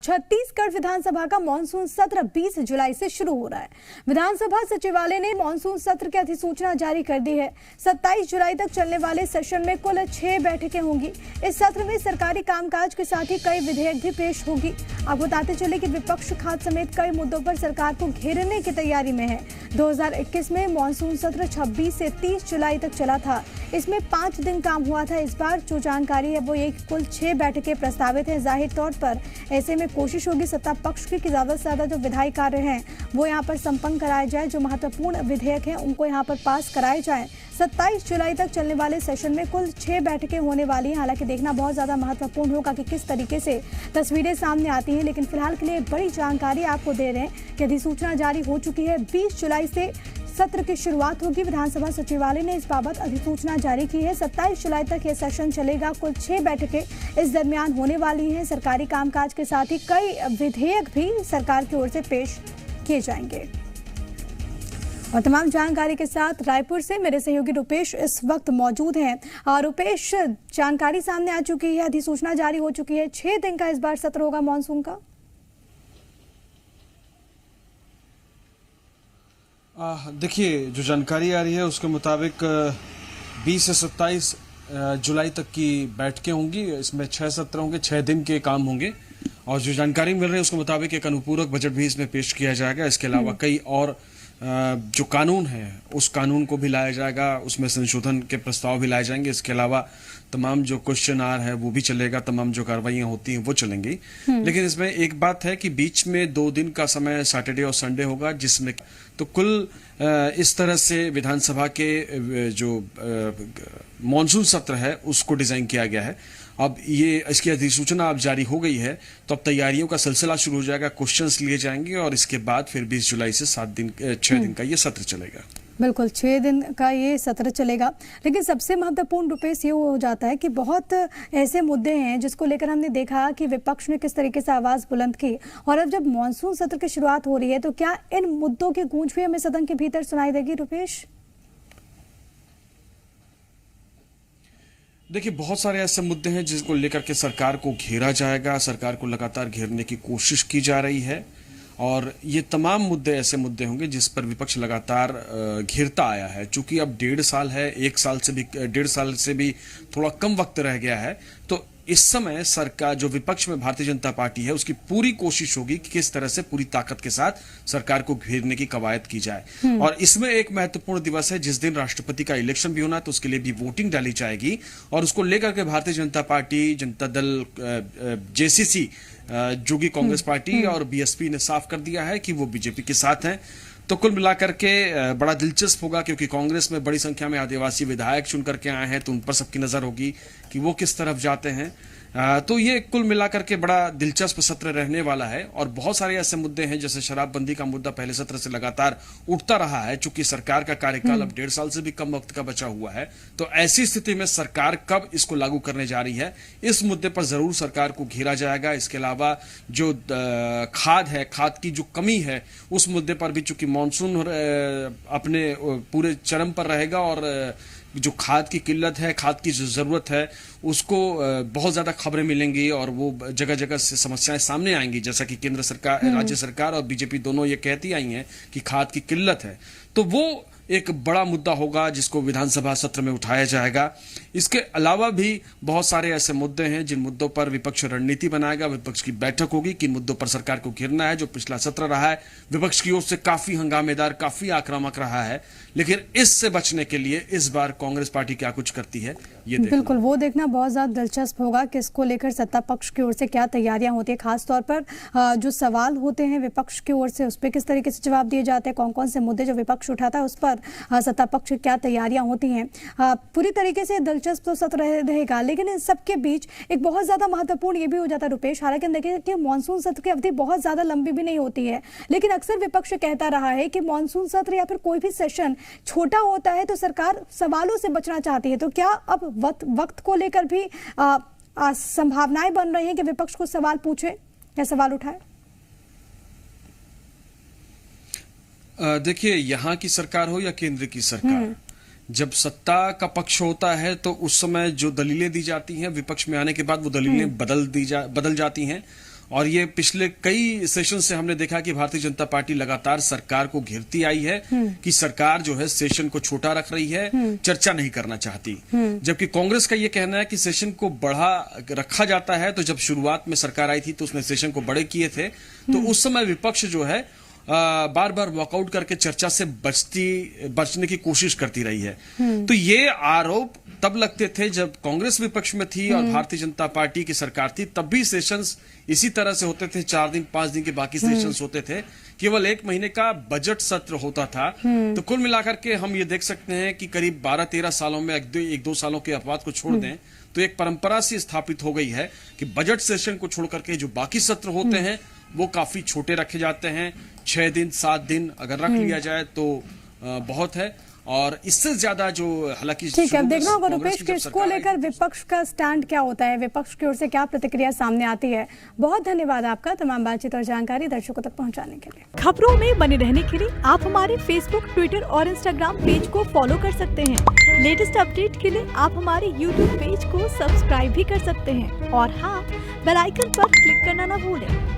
छत्तीसगढ़ विधानसभा का मानसून सत्र 20 जुलाई से शुरू हो रहा है। विधानसभा सचिवालय ने मानसून सत्र की अधिसूचना जारी कर दी है। 27 जुलाई तक चलने वाले सेशन में कुल 6 बैठकें होंगी। इस सत्र में सरकारी कामकाज के साथ ही कई विधेयक भी पेश होगी। आप बताते चले कि विपक्ष खाद्य समेत कई मुद्दों पर सरकार को घेरने की तैयारी में है। 2021 में मानसून सत्र 26 से 30 जुलाई तक चला था। इसमें 5 दिन काम हुआ था। इस बार जो जानकारी है वो एक कुल 6 बैठकें प्रस्तावित है। जाहिर तौर पर ऐसे में कोशिश होगी सत्ता पक्ष की कि ज्यादा से ज्यादा जो विधायी कार्य हैं वो यहाँ पर संपन्न कराए जाए, जो महत्वपूर्ण विधेयक हैं उनको यहाँ पर पास कराए जाएं। 27 जुलाई तक चलने वाले सेशन में कुल 6 बैठकें होने वाली हैं। हालांकि देखना बहुत ज्यादा महत्वपूर्ण होगा कि किस तरीके से तस्वीरें सामने आती हैं, लेकिन फिलहाल के लिए बड़ी जानकारी आपको दे रहे हैं कि अधिसूचना जारी हो चुकी है। 20 जुलाई से सत्र की शुरुआत होगी। विधानसभा सचिवालय ने इस बाबत अधिसूचना जारी की है। 27 जुलाई तक यह सेशन चलेगा। कुल 6 बैठकें इस दरमियान होने वाली हैं। सरकारी कामकाज के साथ ही कई विधेयक भी सरकार की ओर से पेश किए जाएंगे। और तमाम जानकारी के साथ रायपुर से मेरे सहयोगी रुपेश इस वक्त मौजूद हैं। रुपेश, जानकारी सामने आ चुकी है, अधिसूचना जारी हो चुकी है। 6 दिन का इस बार सत्र होगा मानसून का। देखिए, जो जानकारी आ रही है उसके मुताबिक 20 से 27 जुलाई तक की बैठकें होंगी। इसमें 6 सत्र होंगे, 6 दिन के काम होंगे। और जो जानकारी मिल रही है उसके मुताबिक एक अनुपूरक बजट भी इसमें पेश किया जाएगा। इसके अलावा कई और जो कानून है उस कानून को भी लाया जाएगा, उसमें संशोधन के प्रस्ताव भी लाए जाएंगे। इसके अलावा तमाम जो क्वेश्चन आर है वो भी चलेगा, तमाम जो कार्रवाइयां होती हैं वो चलेंगी। लेकिन इसमें एक बात है कि बीच में 2 दिन का समय सैटरडे और संडे होगा, जिसमें तो कुल इस तरह से विधानसभा के जो मॉनसून सत्र है उसको डिजाइन किया गया है। अब ये इसकी अधिसूचना अब जारी हो गई है तो अब तैयारियों का सिलसिला शुरू हो जाएगा, क्वेश्चंस लिए जाएंगे और इसके बाद फिर 20 जुलाई से 6 दिन का ये सत्र चलेगा। बिल्कुल, 6 दिन का ये सत्र चलेगा। लेकिन सबसे महत्वपूर्ण रुपेश ये हो जाता है कि बहुत ऐसे मुद्दे हैं जिसको लेकर हमने देखा कि विपक्ष ने किस तरीके से आवाज बुलंद की, और अब जब मानसून सत्र की शुरुआत हो रही है तो क्या इन मुद्दों की गूंज भी हमें सदन के भीतर सुनाई देगी रुपेश? देखिए, बहुत सारे ऐसे मुद्दे हैं जिसको लेकर के सरकार को घेरा जाएगा। सरकार को लगातार घेरने की कोशिश की जा रही है और ये तमाम मुद्दे ऐसे मुद्दे होंगे जिस पर विपक्ष लगातार घेरता आया है। चूंकि अब 1.5 साल है, 1 साल से भी 1.5 साल से भी थोड़ा कम वक्त रह गया है, तो इस समय सरकार जो विपक्ष में भारतीय जनता पार्टी है उसकी पूरी कोशिश होगी कि किस तरह से पूरी ताकत के साथ सरकार को घेरने की कवायद की जाए। और इसमें एक महत्वपूर्ण दिवस है जिस दिन राष्ट्रपति का इलेक्शन भी होना है, तो उसके लिए भी वोटिंग डाली जाएगी और उसको लेकर के Bharatiya Janata party, Janata Dal, JCC, Jogi Congress party और बीएसपी ने साफ कर दिया है कि वो बीजेपी के साथ हैं। तो कुल मिलाकर के बड़ा दिलचस्प होगा, क्योंकि कांग्रेस में बड़ी संख्या में आदिवासी विधायक चुन करके आए हैं, तो उन पर सबकी नजर होगी कि वो किस तरफ जाते हैं। तो ये कुल मिलाकर के बड़ा दिलचस्प सत्र रहने वाला है। और बहुत सारे ऐसे मुद्दे हैं जैसे शराबबंदी का मुद्दा पहले सत्र से लगातार उठता रहा है। चूंकि सरकार का कार्यकाल अब 1.5 साल से भी कम वक्त का बचा हुआ है, तो ऐसी स्थिति में सरकार कब इसको लागू करने जा रही है, इस मुद्दे पर जरूर सरकार को घेरा जाएगा। इसके अलावा जो खाद है, खाद की जो कमी है, उस मुद्दे पर भी चूंकि मानसून अपने पूरे चरम पर रहेगा और जो खाद की किल्लत है, खाद की जो जरूरत है, उसको बहुत ज्यादा खबरें मिलेंगी और वो जगह जगह से समस्याएं सामने आएंगी। जैसा कि केंद्र सरकार, राज्य सरकार और बीजेपी दोनों ये कहती आई हैं कि खाद की किल्लत है, तो वो एक बड़ा मुद्दा होगा जिसको विधानसभा सत्र में उठाया जाएगा। इसके अलावा भी बहुत सारे ऐसे मुद्दे हैं जिन मुद्दों पर विपक्ष रणनीति बनाएगा। विपक्ष की बैठक होगी, किन मुद्दों पर सरकार को घेरना है। जो पिछला सत्र रहा है विपक्ष की ओर से काफी हंगामेदार, काफी आक्रामक रहा है, लेकिन इससे बचने के लिए इस बार कांग्रेस पार्टी क्या कुछ करती है ये बिल्कुल वो देखना बहुत ज्यादा दिलचस्प होगा कि इसको लेकर सत्ता पक्ष की ओर से क्या तैयारियां होती है। खासतौर पर जो सवाल होते हैं विपक्ष की ओर से उस पर किस तरीके से जवाब दिए जाते हैं, कौन कौन से मुद्दे जो विपक्ष उठाता है उस पर सत्ता पक्ष की क्या तैयारियां होती हैं। पूरी तरीके से दिलचस्प तो सत्र रहेगा, लेकिन इन सबके बीच एक बहुत ज्यादा महत्वपूर्ण ये भी हो जाता है रुपेश। हालांकि देखिए कि मानसून सत्र की अवधि बहुत ज्यादा लंबी भी नहीं होती है, लेकिन अक्सर विपक्ष कहता रहा है कि मानसून सत्र या फिर कोई भी सेशन छोटा होता है तो सरकार सवालों से बचना चाहती है। तो क्या अब वक्त को लेकर भी संभावनाएं बन रही हैं कि विपक्ष को सवाल पूछे या सवाल उठाए? देखिए, यहाँ की सरकार हो या केंद्र की सरकार, जब सत्ता का पक्ष होता है तो उस समय जो दलीलें दी जाती हैं विपक्ष में आने के बाद वो दलीलें बदल जाती हैं और ये पिछले कई सेशन से हमने देखा कि भारतीय जनता पार्टी लगातार सरकार को घेरती आई है कि सरकार जो है सेशन को छोटा रख रही है, चर्चा नहीं करना चाहती। जबकि कांग्रेस का ये कहना है कि सेशन को बढ़ा रखा जाता है। तो जब शुरुआत में सरकार आई थी तो उसने सेशन को बड़े किए थे, तो उस समय विपक्ष जो है बार बार वॉकआउट करके चर्चा से बचने की कोशिश करती रही है। तो ये आरोप तब लगते थे जब कांग्रेस विपक्ष में थी और भारतीय जनता पार्टी की सरकार थी, तब भी सेशंस इसी तरह से होते थे। 4 दिन 5 दिन के बाकी सेशंस होते थे, केवल 1 महीने का बजट सत्र होता था। तो कुल मिलाकर के हम ये देख सकते हैं कि करीब 12-13 सालों में 1-2 सालों के अपवाद को छोड़ दें तो एक परंपरा सी स्थापित हो गई है कि बजट सेशन को छोड़ करके जो बाकी सत्र होते हैं वो काफी छोटे रखे जाते हैं। 6 दिन 7 दिन अगर रख लिया जाए तो बहुत है, और इससे ज्यादा जो हालांकि ठीक है, अब देखना होगा रुपेश कि इसको लेकर विपक्ष का स्टैंड क्या होता है, विपक्ष की ओर से क्या प्रतिक्रिया सामने आती है। बहुत धन्यवाद आपका तमाम बातचीत और जानकारी दर्शकों तक पहुंचाने के लिए। खबरों में बने रहने के लिए आप हमारे फेसबुक, ट्विटर और इंस्टाग्राम पेज को फॉलो कर सकते हैं। लेटेस्ट अपडेट के लिए आप हमारे यूट्यूब पेज को सब्सक्राइब भी कर सकते हैं और हाँ, बेल आइकन पर क्लिक करना न भूलें।